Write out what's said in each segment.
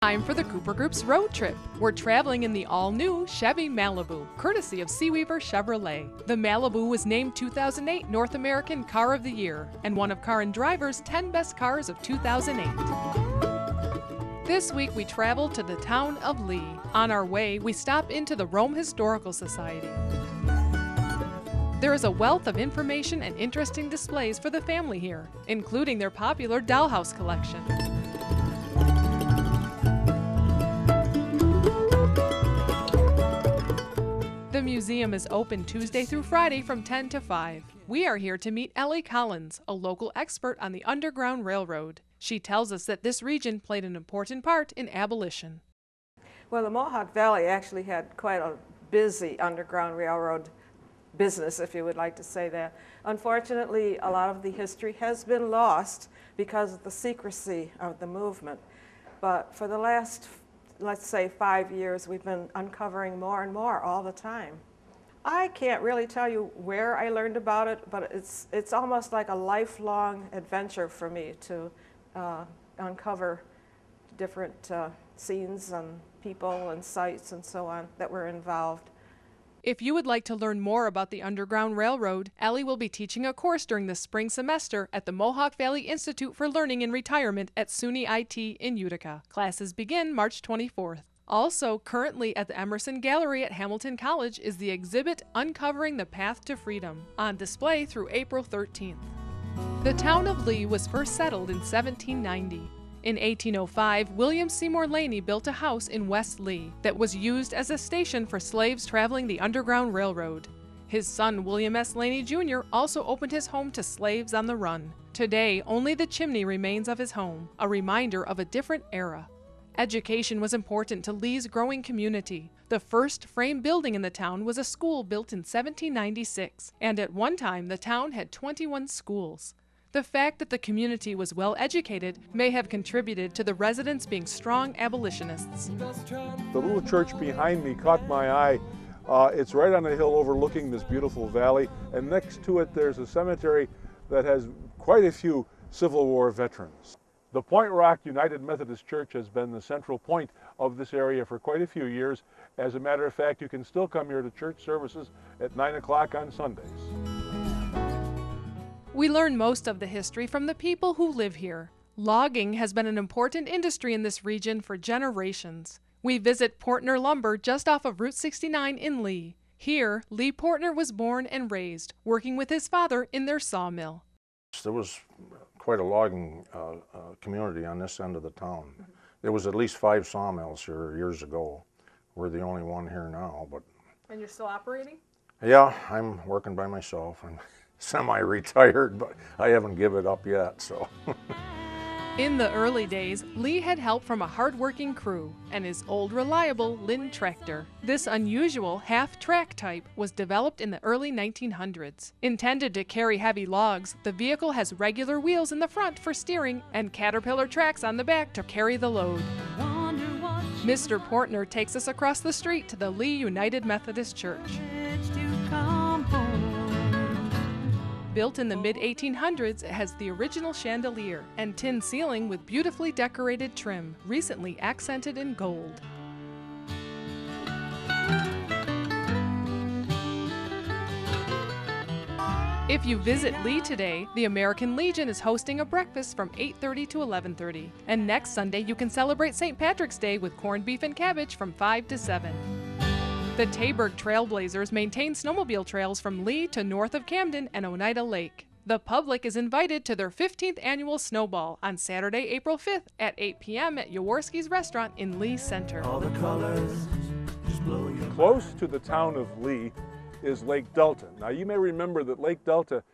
Time for the Cooper Group's road trip. We're traveling in the all-new Chevy Malibu, courtesy of Seaweaver Chevrolet. The Malibu was named 2008 North American Car of the Year and one of Car and Driver's 10 best cars of 2008. This week we travel to the town of Lee. On our way, we stop into the Rome Historical Society. There is a wealth of information and interesting displays for the family here, including their popular dollhouse collection. The museum is open Tuesday through Friday from 10 to 5. We are here to meet Ellie Collins, a local expert on the Underground Railroad. She tells us that this region played an important part in abolition. Well, the Mohawk Valley actually had quite a busy Underground Railroad business, if you would like to say that. Unfortunately, a lot of the history has been lost because of the secrecy of the movement. But for the last, let's say, 5 years, we've been uncovering more and more all the time. I can't really tell you where I learned about it, but it's almost like a lifelong adventure for me to uncover different scenes and people and sites and so on that were involved. If you would like to learn more about the Underground Railroad, Ellie will be teaching a course during the spring semester at the Mohawk Valley Institute for Learning and Retirement at SUNY IT in Utica. Classes begin March 24th. Also, currently at the Emerson Gallery at Hamilton College is the exhibit Uncovering the Path to Freedom, on display through April 13th. The town of Lee was first settled in 1790. In 1805, William Seymour Laney built a house in West Lee that was used as a station for slaves traveling the Underground Railroad. His son, William S. Laney Jr., also opened his home to slaves on the run. Today, only the chimney remains of his home, a reminder of a different era. Education was important to Lee's growing community. The first frame building in the town was a school built in 1796, and at one time the town had 21 schools. The fact that the community was well educated may have contributed to the residents being strong abolitionists. The little church behind me caught my eye. It's right on a hill overlooking this beautiful valley, and next to it there's a cemetery that has quite a few Civil War veterans. The Point Rock United Methodist Church has been the central point of this area for quite a few years. As a matter of fact, you can still come here to church services at 9 o'clock on Sundays. We learn most of the history from the people who live here. Logging has been an important industry in this region for generations. We visit Portner Lumber just off of Route 69 in Lee. Here, Lee Portner was born and raised, working with his father in their sawmill. There was quite a logging community on this end of the town. There was at least 5 sawmills here years ago. We're the only one here now. But And you're still operating? Yeah, I'm working by myself. I'm semi-retired, but I haven't given it up yet, so. In the early days, Lee had help from a hard-working crew and his old reliable Lynn tractor. This unusual half-track type was developed in the early 1900s. Intended to carry heavy logs, the vehicle has regular wheels in the front for steering and Caterpillar tracks on the back to carry the load. Mr. Portner takes us across the street to the Lee United Methodist Church. Built in the mid-1800s, it has the original chandelier and tin ceiling with beautifully decorated trim, recently accented in gold. If you visit Lee today, the American Legion is hosting a breakfast from 8:30 to 11:30. And next Sunday, you can celebrate St. Patrick's Day with corned beef and cabbage from 5 to 7. The Taberg Trailblazers maintain snowmobile trails from Lee to north of Camden and Oneida Lake. The public is invited to their 15th annual Snowball on Saturday, April 5th at 8 p.m. at Jaworski's Restaurant in Lee Center. Close to the town of Lee is Lake Delta. Now you may remember that Lake Delta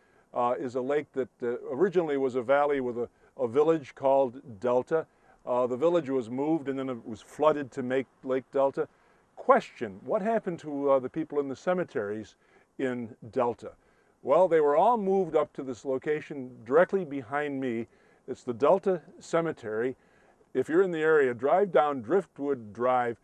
is a lake that originally was a valley with a village called Delta. The village was moved and then it was flooded to make Lake Delta. Question, what happened to the people in the cemeteries in Delta? Well, they were all moved up to this location directly behind me. It's the Delta Cemetery. If you're in the area, drive down Driftwood Drive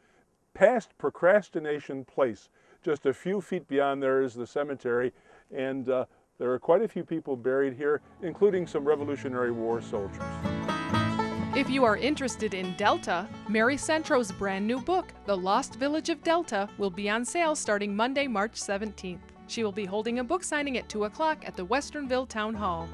past Procrastination Place. Just a few feet beyond there is the cemetery, and there are quite a few people buried here, including some Revolutionary War soldiers. If you are interested in Delta, Mary Centro's brand new book, The Lost Village of Delta, will be on sale starting Monday, March 17th. She will be holding a book signing at 2 o'clock at the Westernville Town Hall.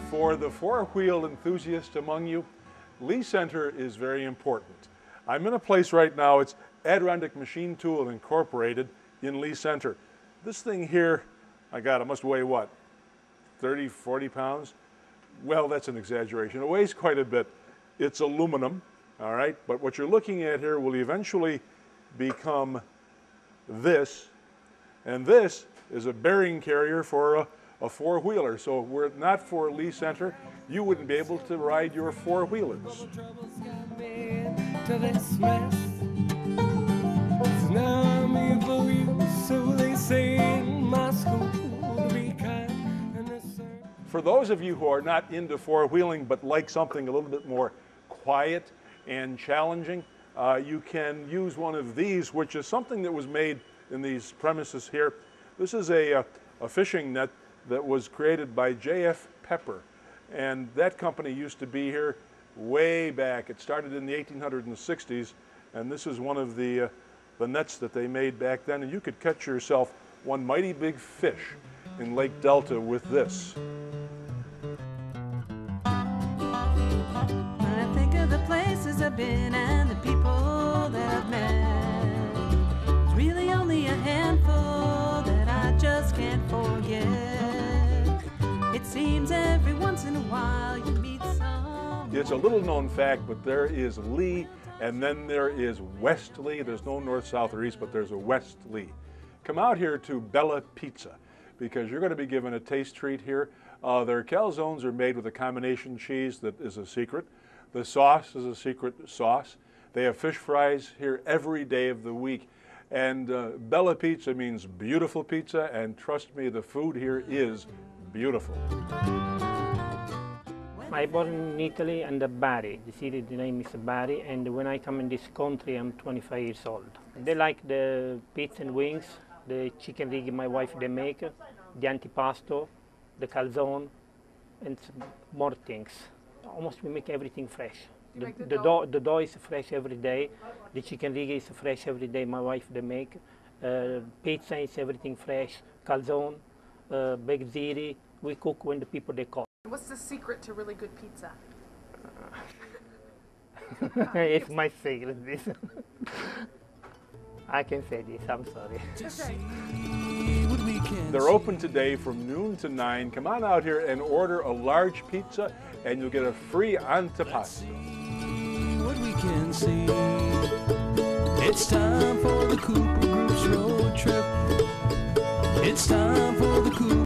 For the four-wheel enthusiast among you, Lee Center is very important. I'm in a place right now, it's Adirondack Machine Tool Incorporated in Lee Center. This thing here, my God, it must weigh what, 30, 40 pounds? Well, that's an exaggeration. It weighs quite a bit. It's aluminum, all right? But what you're looking at here will eventually become this, and this is a bearing carrier for a four-wheeler. So were it not for Lee Center, you wouldn't be able to ride your four-wheelers. For those of you who are not into four-wheeling but like something a little bit more quiet and challenging, you can use one of these, which is something that was made in these premises here. This is a fishing net that was created by J.F. Pepper, and that company used to be here way back. It started in the 1860s, and this is one of the nets that they made back then, and you could catch yourself one mighty big fish in Lake Delta with this. When I think of the places I've been and the people that I've met, it's really only a handful that I just can't forget. It seems every once in a while you meet someone. It's a little known fact, but there is Lee, and then there is West Lee. There's no north, south, or east, but there's a West Lee. Come out here to Bella Pizza, because you're going to be given a taste treat here. Their calzones are made with a combination cheese that is a secret. The sauce is a secret sauce. They have fish fries here every day of the week. And Bella Pizza means beautiful pizza, and trust me, the food here is beautiful. I born in Italy and Bari. The city, the name is Bari, and when I come in this country, I'm 25 years old. They like the pizza and wings, the chicken rig my wife they make, the antipasto, the calzone, and more things. Almost we make everything fresh. The dough is fresh every day. The chicken rig is fresh every day. My wife they make. Pizza is everything fresh. Calzone, baked ziti. We cook when the people they call. What's the secret to really good pizza? It's my secret. This. I can say this. I'm sorry. They're open today from noon to 9. Come on out here and order a large pizza, and you'll get a free antipasto. What we can see. It's time for the Cooper Group's road trip. It's time for the Cooper.